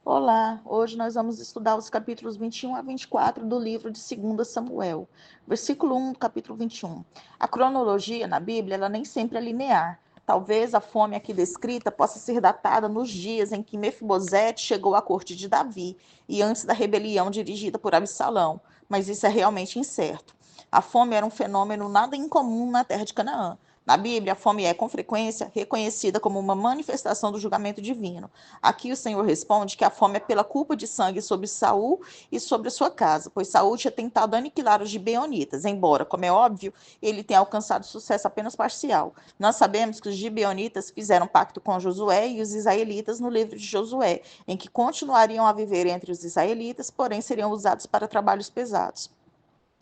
Olá, hoje nós vamos estudar os capítulos 21 a 24 do livro de 2 Samuel, versículo 1 do capítulo 21. A cronologia na Bíblia, ela nem sempre é linear. Talvez a fome aqui descrita possa ser datada nos dias em que Mefibosete chegou à corte de Davi e antes da rebelião dirigida por Absalão, mas isso é realmente incerto. A fome era um fenômeno nada incomum na terra de Canaã. Na Bíblia, a fome é, com frequência, reconhecida como uma manifestação do julgamento divino. Aqui o Senhor responde que a fome é pela culpa de sangue sobre Saul e sobre sua casa, pois Saul tinha tentado aniquilar os gibeonitas, embora, como é óbvio, ele tenha alcançado sucesso apenas parcial. Nós sabemos que os gibeonitas fizeram pacto com Josué e os israelitas no livro de Josué, em que continuariam a viver entre os israelitas, porém seriam usados para trabalhos pesados.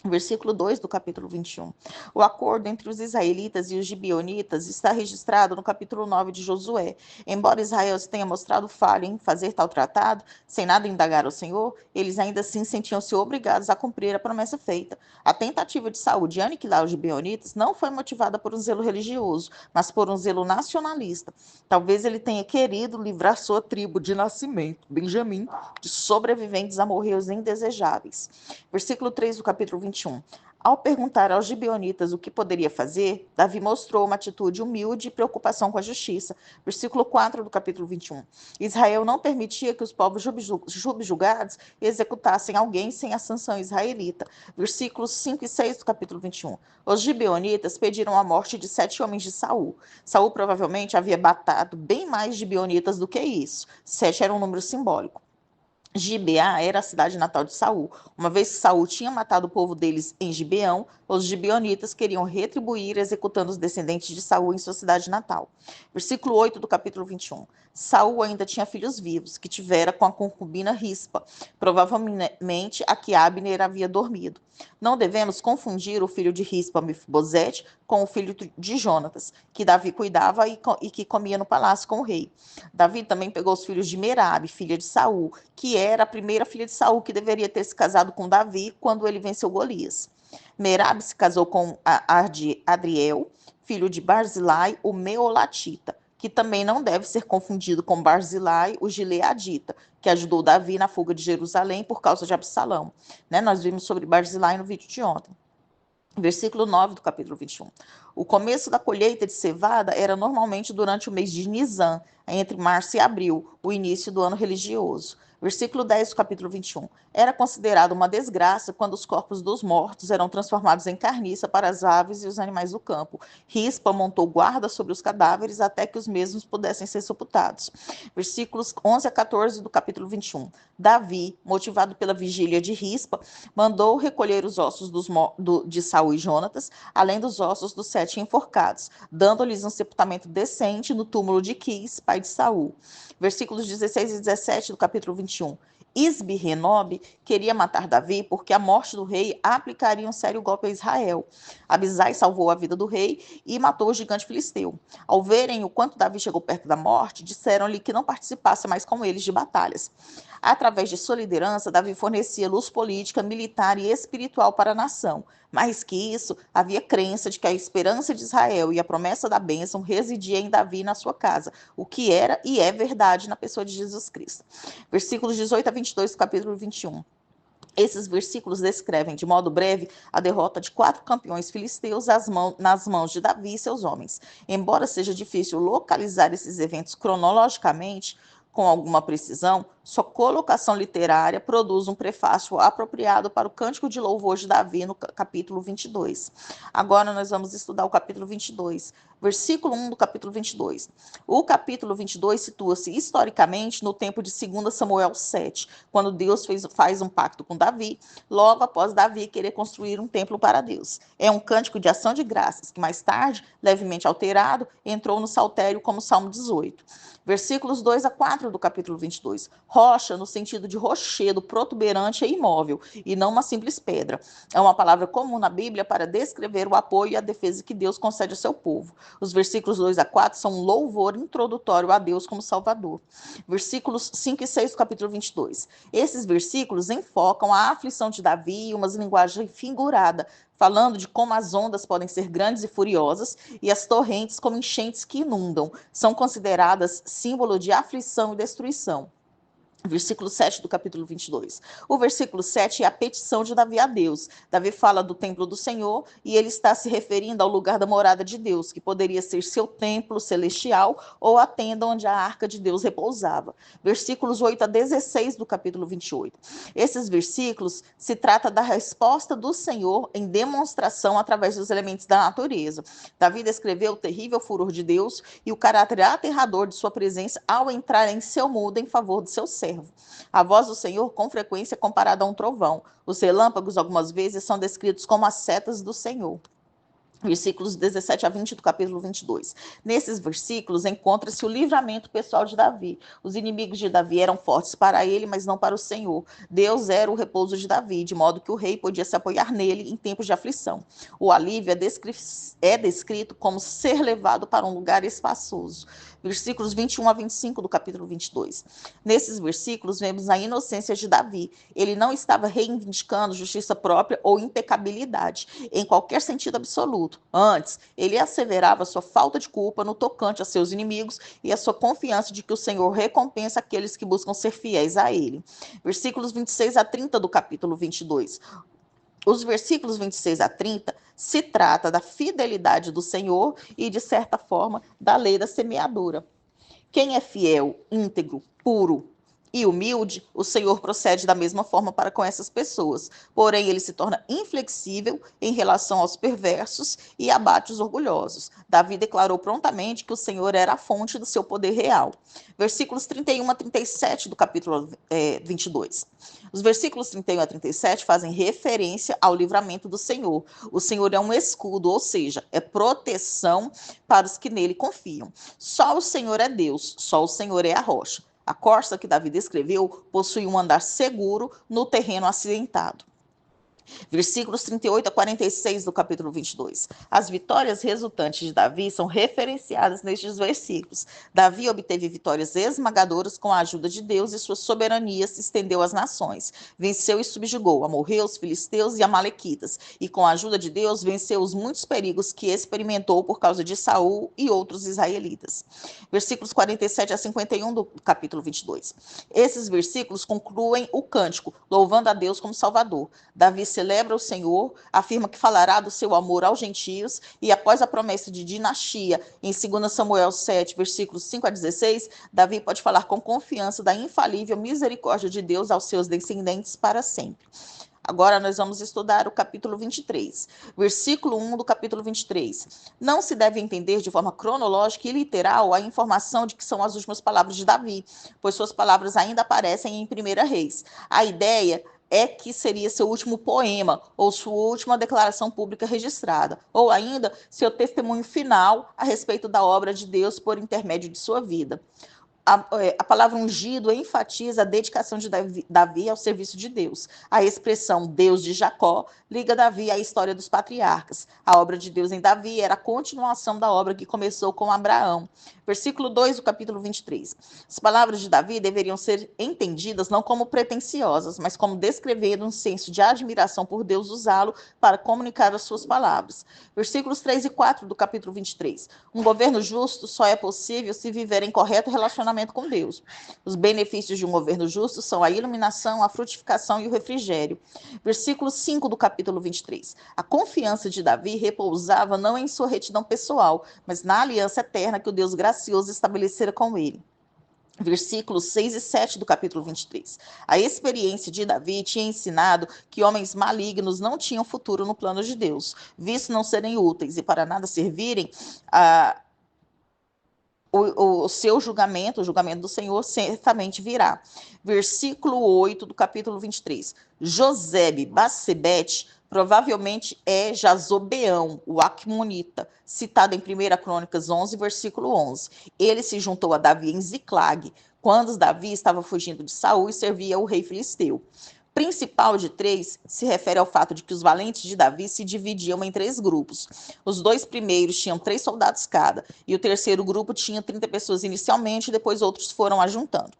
Versículo 2 do capítulo 21. O acordo entre os israelitas e os gibeonitas está registrado no capítulo 9 de Josué. Embora Israel se tenha mostrado falho em fazer tal tratado, sem nada indagar ao Senhor, eles ainda assim sentiam-se obrigados a cumprir a promessa feita. A tentativa de Saul de aniquilar os gibeonitas não foi motivada por um zelo religioso, mas por um zelo nacionalista. Talvez ele tenha querido livrar sua tribo de nascimento, Benjamim, de sobreviventes amorreus indesejáveis. Versículo 3 do capítulo 21. Ao perguntar aos gibeonitas o que poderia fazer, Davi mostrou uma atitude humilde e preocupação com a justiça. Versículo 4 do capítulo 21. Israel não permitia que os povos subjugados executassem alguém sem a sanção israelita. Versículos 5 e 6 do capítulo 21. Os gibeonitas pediram a morte de 7 homens de Saul. Saul provavelmente havia matado bem mais gibeonitas do que isso. 7 era um número simbólico. Gibeá era a cidade natal de Saul. Uma vez que Saul tinha matado o povo deles em Gibeão, os gibeonitas queriam retribuir executando os descendentes de Saul em sua cidade natal. Versículo 8 do capítulo 21. Saul ainda tinha filhos vivos, que tivera com a concubina Rispa, provavelmente a que Abner havia dormido. Não devemos confundir o filho de Rispa, Mefibosete, com o filho de Jonatas, que Davi cuidava e que comia no palácio com o rei. Davi também pegou os filhos de Merabe, filha de Saul, que era a primeira filha de Saul que deveria ter se casado com Davi quando ele venceu Golias. Merabe se casou com Adriel, filho de Barzilai, o Meolatita, que também não deve ser confundido com Barzilai, o Gileadita, que ajudou Davi na fuga de Jerusalém por causa de Absalão. Nós vimos sobre Barzilai no vídeo de ontem. Versículo 9 do capítulo 21. O começo da colheita de cevada era normalmente durante o mês de Nisan, entre março e abril, o início do ano religioso. Versículo 10 do capítulo 21. Era considerado uma desgraça quando os corpos dos mortos eram transformados em carniça para as aves e os animais do campo. Rispa montou guarda sobre os cadáveres até que os mesmos pudessem ser sepultados. Versículos 11 a 14 do capítulo 21. Davi, motivado pela vigília de Rispa, mandou recolher os ossos de Saul e Jonatas, além dos ossos dos 7 enforcados, dando-lhes um sepultamento decente no túmulo de Quis, pai de Saul. Versículos 16 e 17 do capítulo 21. Isbi-Renob queria matar Davi porque a morte do rei aplicaria um sério golpe a Israel. Abisai salvou a vida do rei e matou o gigante filisteu. Ao verem o quanto Davi chegou perto da morte, disseram-lhe que não participasse mais com eles de batalhas. Através de sua liderança, Davi fornecia luz política, militar e espiritual para a nação. Mais que isso, havia crença de que a esperança de Israel e a promessa da bênção residia em Davi e na sua casa, o que era e é verdade na pessoa de Jesus Cristo. Versículos 18 a 22 do capítulo 21. Esses versículos descrevem, de modo breve, a derrota de 4 campeões filisteus nas mãos de Davi e seus homens. Embora seja difícil localizar esses eventos cronologicamente, com alguma precisão, sua colocação literária produz um prefácio apropriado para o Cântico de Louvor de Davi no capítulo 22. Agora nós vamos estudar o capítulo 22, versículo 1 do capítulo 22. O capítulo 22 situa-se historicamente no tempo de 2 Samuel 7, quando Deus faz um pacto com Davi, logo após Davi querer construir um templo para Deus. É um cântico de ação de graças, que mais tarde, levemente alterado, entrou no Saltério como Salmo 18. Versículos 2 a 4 do capítulo 22. Rocha, no sentido de rochedo, protuberante e imóvel, e não uma simples pedra. É uma palavra comum na Bíblia para descrever o apoio e a defesa que Deus concede ao seu povo. Os versículos 2 a 4 são um louvor introdutório a Deus como Salvador. Versículos 5 e 6 do capítulo 22. Esses versículos enfocam a aflição de Davi e uma linguagem figurada, falando de como as ondas podem ser grandes e furiosas e as torrentes como enchentes que inundam. São consideradas símbolo de aflição e destruição. Versículo 7 do capítulo 22. O versículo 7 é a petição de Davi a Deus. Davi fala do templo do Senhor e ele está se referindo ao lugar da morada de Deus, que poderia ser seu templo celestial ou a tenda onde a arca de Deus repousava. Versículos 8 a 16 do capítulo 28. Esses versículos se trata da resposta do Senhor em demonstração através dos elementos da natureza. Davi descreveu o terrível furor de Deus e o caráter aterrador de sua presença ao entrar em seu mundo em favor de seu servo. A voz do Senhor, com frequência, é comparada a um trovão. Os relâmpagos, algumas vezes, são descritos como as setas do Senhor. Versículos 17 a 20 do capítulo 22. Nesses versículos encontra-se o livramento pessoal de Davi. Os inimigos de Davi eram fortes para ele, mas não para o Senhor. Deus era o repouso de Davi, de modo que o rei podia se apoiar nele em tempos de aflição. O alívio é descrito como ser levado para um lugar espaçoso. Versículos 21 a 25 do capítulo 22. Nesses versículos vemos a inocência de Davi. Ele não estava reivindicando justiça própria ou impecabilidade, em qualquer sentido absoluto. Antes, ele asseverava sua falta de culpa no tocante a seus inimigos e a sua confiança de que o Senhor recompensa aqueles que buscam ser fiéis a ele. Versículos 26 a 30 do capítulo 22. Os versículos 26 a 30 se trata da fidelidade do Senhor e, de certa forma, da lei da semeadura. Quem é fiel, íntegro, puro e humilde, o Senhor procede da mesma forma para com essas pessoas. Porém, ele se torna inflexível em relação aos perversos e abate os orgulhosos. Davi declarou prontamente que o Senhor era a fonte do seu poder real. Versículos 31 a 37 do capítulo 22. Os versículos 31 a 37 fazem referência ao livramento do Senhor. O Senhor é um escudo, ou seja, é proteção para os que nele confiam. Só o Senhor é Deus, só o Senhor é a rocha. A corça que Davi descreveu possui um andar seguro no terreno acidentado. Versículos 38 a 46 do capítulo 22. As vitórias resultantes de Davi são referenciadas nestes versículos. Davi obteve vitórias esmagadoras com a ajuda de Deus e sua soberania se estendeu às nações. Venceu e subjugou, amorreus, os filisteus e amalequitas. E com a ajuda de Deus venceu os muitos perigos que experimentou por causa de Saul e outros israelitas. Versículos 47 a 51 do capítulo 22. Esses versículos concluem o cântico, louvando a Deus como Salvador. Davi celebra o Senhor, afirma que falará do seu amor aos gentios, e após a promessa de dinastia, em 2 Samuel 7, versículos 5 a 16, Davi pode falar com confiança da infalível misericórdia de Deus aos seus descendentes para sempre. Agora nós vamos estudar o capítulo 23, versículo 1 do capítulo 23. Não se deve entender de forma cronológica e literal a informação de que são as últimas palavras de Davi, pois suas palavras ainda aparecem em 1 Reis. A ideia é que seria seu último poema ou sua última declaração pública registrada, ou ainda seu testemunho final a respeito da obra de Deus por intermédio de sua vida. A palavra ungido enfatiza a dedicação de Davi ao serviço de Deus. A expressão Deus de Jacó liga Davi à história dos patriarcas. A obra de Deus em Davi era a continuação da obra que começou com Abraão. Versículo 2 do capítulo 23. As palavras de Davi deveriam ser entendidas não como pretensiosas, mas como descrevendo um senso de admiração por Deus usá-lo para comunicar as suas palavras. Versículos 3 e 4 do capítulo 23. Um governo justo só é possível se viver em correto relacionamento com Deus. Os benefícios de um governo justo são a iluminação, a frutificação e o refrigério. Versículo 5 do capítulo 23. A confiança de Davi repousava não em sua retidão pessoal, mas na aliança eterna que o Deus gracioso estabelecera com ele. Versículos 6 e 7 do capítulo 23. A experiência de Davi tinha ensinado que homens malignos não tinham futuro no plano de Deus, visto não serem úteis e para nada servirem, o seu julgamento, o julgamento do Senhor, certamente virá. Versículo 8 do capítulo 23. Josebe Bassebete provavelmente é Jazobeão, o Acmonita, citado em 1 Crônicas 11, versículo 11. Ele se juntou a Davi em Ziclag, quando Davi estava fugindo de Saul e servia o rei filisteu. principal de 3 se refere ao fato de que os valentes de Davi se dividiam em 3 grupos. Os 2 primeiros tinham 3 soldados cada, e o terceiro grupo tinha 30 pessoas inicialmente, e depois outros foram ajuntando.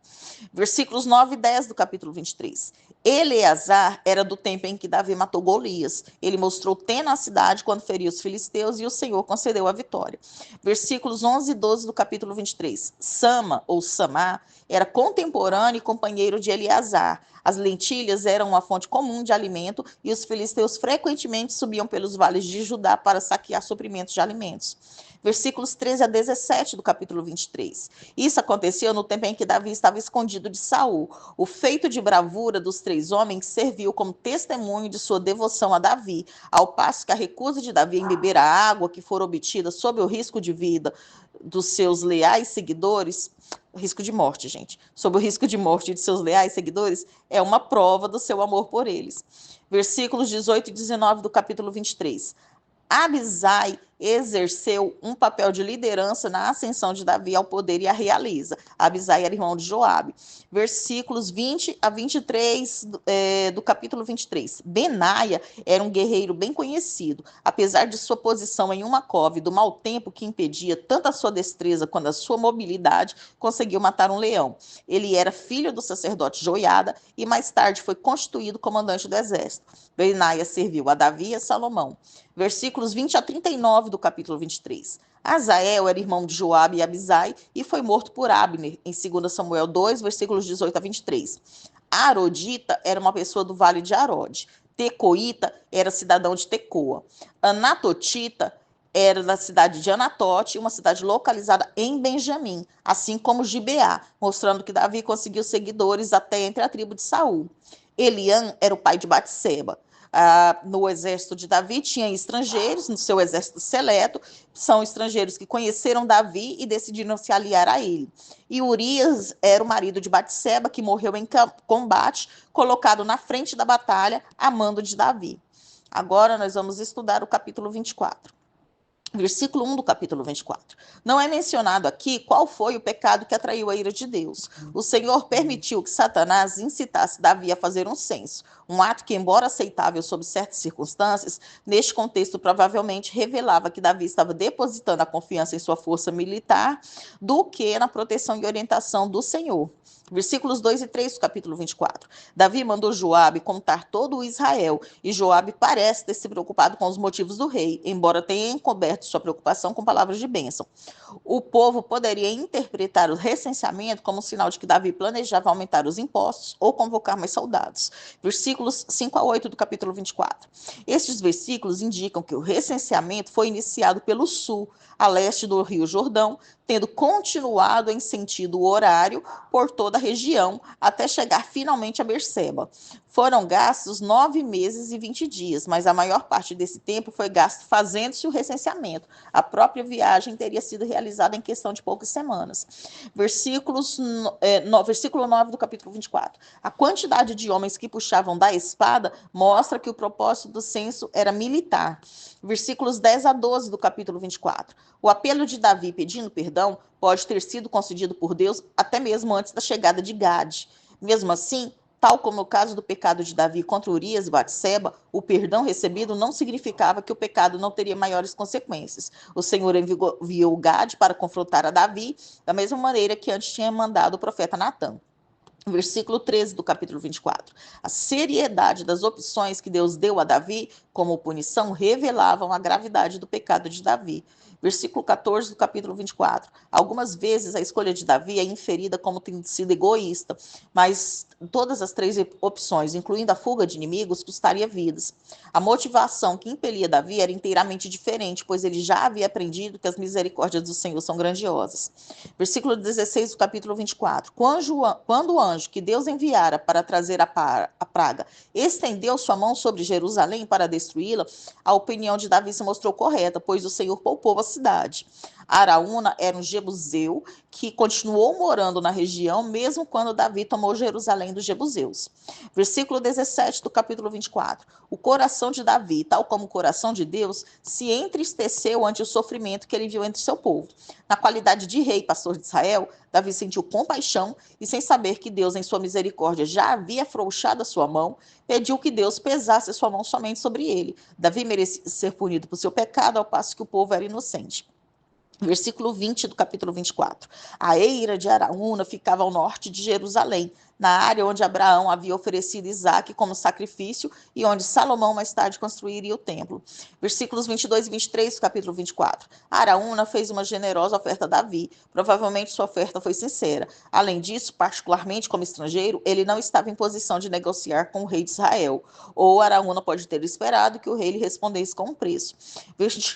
Versículos 9 e 10 do capítulo 23. Eleazar era do tempo em que Davi matou Golias. Ele mostrou tenacidade quando feriu os filisteus e o Senhor concedeu a vitória. Versículos 11 e 12 do capítulo 23. Sama, ou Samá, era contemporâneo e companheiro de Eleazar. As lentilhas eram uma fonte comum de alimento e os filisteus frequentemente subiam pelos vales de Judá para saquear suprimentos de alimentos. Versículos 13 a 17 do capítulo 23. Isso aconteceu no tempo em que Davi estava escondido de Saul. O feito de bravura dos 3 homens serviu como testemunho de sua devoção a Davi, ao passo que a recusa de Davi em beber a água que for obtida sob o risco de vida dos seus leais seguidores, risco de morte, gente, sob o risco de morte de seus leais seguidores, é uma prova do seu amor por eles. Versículos 18 e 19 do capítulo 23. Abisai exerceu um papel de liderança na ascensão de Davi ao poder e a realiza. Abisai era irmão de Joabe. Versículos 20 a 23 do capítulo 23. Benaia era um guerreiro bem conhecido. Apesar de sua posição em uma cova e do mau tempo que impedia tanto a sua destreza quanto a sua mobilidade, conseguiu matar um leão. Ele era filho do sacerdote Joiada e mais tarde foi constituído comandante do exército. Benaia serviu a Davi e a Salomão. Versículos 20 a 39 do capítulo 23. Azael era irmão de Joabe e Abisai e foi morto por Abner, em 2 Samuel 2, versículos 18 a 23. Arodita era uma pessoa do vale de Arode. Tecoíta era cidadão de Tecoa. Anatotita era da cidade de Anatote, uma cidade localizada em Benjamim, assim como Gibeá, mostrando que Davi conseguiu seguidores até entre a tribo de Saul. Eliã era o pai de Batseba. No exército de Davi tinha estrangeiros, no seu exército seleto, são estrangeiros que conheceram Davi e decidiram se aliar a ele. E Urias era o marido de Batseba, que morreu em combate, colocado na frente da batalha, a mando de Davi. Agora nós vamos estudar o capítulo 24. Versículo 1 do capítulo 24. Não é mencionado aqui qual foi o pecado que atraiu a ira de Deus. O Senhor permitiu que Satanás incitasse Davi a fazer um censo, um ato que, embora aceitável sob certas circunstâncias, neste contexto provavelmente revelava que Davi estava depositando a confiança em sua força militar do que na proteção e orientação do Senhor. Versículos 2 e 3 do capítulo 24. Davi mandou Joabe contar todo o Israel, e Joabe parece ter se preocupado com os motivos do rei, embora tenha encoberto sua preocupação com palavras de bênção. O povo poderia interpretar o recenseamento como um sinal de que Davi planejava aumentar os impostos ou convocar mais soldados. Versículos 5 a 8 do capítulo 24. Estes versículos indicam que o recenseamento foi iniciado pelo sul, a leste do Rio Jordão, tendo continuado em sentido horário por toda a região, até chegar finalmente a Berseba. Foram gastos 9 meses e 20 dias, mas a maior parte desse tempo foi gasto fazendo-se o recenseamento. A própria viagem teria sido realizada em questão de poucas semanas. Versículo 9 do capítulo 24. A quantidade de homens que puxavam da espada mostra que o propósito do censo era militar. Versículos 10 a 12 do capítulo 24. O apelo de Davi pedindo perdão pode ter sido concedido por Deus até mesmo antes da chegada de Gade. Mesmo assim, tal como no caso do pecado de Davi contra Urias e Batseba, o perdão recebido não significava que o pecado não teria maiores consequências. O Senhor enviou Gade para confrontar a Davi, da mesma maneira que antes tinha mandado o profeta Natã. Versículo 13 do capítulo 24. A seriedade das opções que Deus deu a Davi como punição revelavam a gravidade do pecado de Davi. Versículo 14 do capítulo 24. Algumas vezes a escolha de Davi é inferida como tendo sido egoísta, mas todas as 3 opções, incluindo a fuga de inimigos, custaria vidas. A motivação que impelia Davi era inteiramente diferente, pois ele já havia aprendido que as misericórdias do Senhor são grandiosas. Versículo 16 do capítulo 24. Quando o anjo que Deus enviara para trazer a praga estendeu sua mão sobre Jerusalém para destruí-la, a opinião de Davi se mostrou correta, pois o Senhor poupou a cidade. Araúna era um jebuseu que continuou morando na região, mesmo quando Davi tomou Jerusalém dos jebuseus. Versículo 17 do capítulo 24. O coração de Davi, tal como o coração de Deus, se entristeceu ante o sofrimento que ele viu entre seu povo. Na qualidade de rei e pastor de Israel, Davi sentiu compaixão e, sem saber que Deus, em sua misericórdia, já havia afrouxado a sua mão, pediu que Deus pesasse a sua mão somente sobre ele. Davi merecia ser punido por seu pecado, ao passo que o povo era inocente. Versículo 20 do capítulo 24. A eira de Araúna ficava ao norte de Jerusalém, na área onde Abraão havia oferecido Isaque como sacrifício e onde Salomão mais tarde construiria o templo. Versículos 22 e 23 do capítulo 24. Araúna fez uma generosa oferta a Davi. Provavelmente sua oferta foi sincera. Além disso, particularmente como estrangeiro, ele não estava em posição de negociar com o rei de Israel. Ou Araúna pode ter esperado que o rei lhe respondesse com um preço.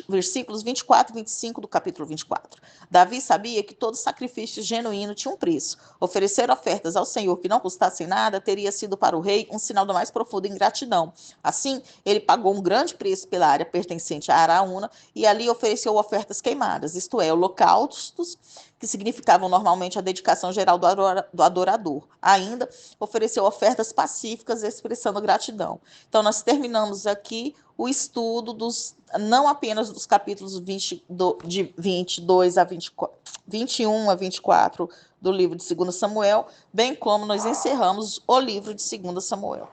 Versículos 24 e 25 do capítulo 24. Davi sabia que todo sacrifício genuíno tinha um preço. Oferecer ofertas ao Senhor que não custassem nada teria sido para o rei um sinal da mais profunda ingratidão. Assim, ele pagou um grande preço pela área pertencente a Araúna e ali ofereceu ofertas queimadas, isto é, holocaustos, que significavam normalmente a dedicação geral do adorador. Ainda ofereceu ofertas pacíficas expressando gratidão. Então, nós terminamos aqui o estudo não apenas dos capítulos de 22 a 24, 21 a 24 do livro de 2 Samuel, bem como nós encerramos o livro de 2 Samuel.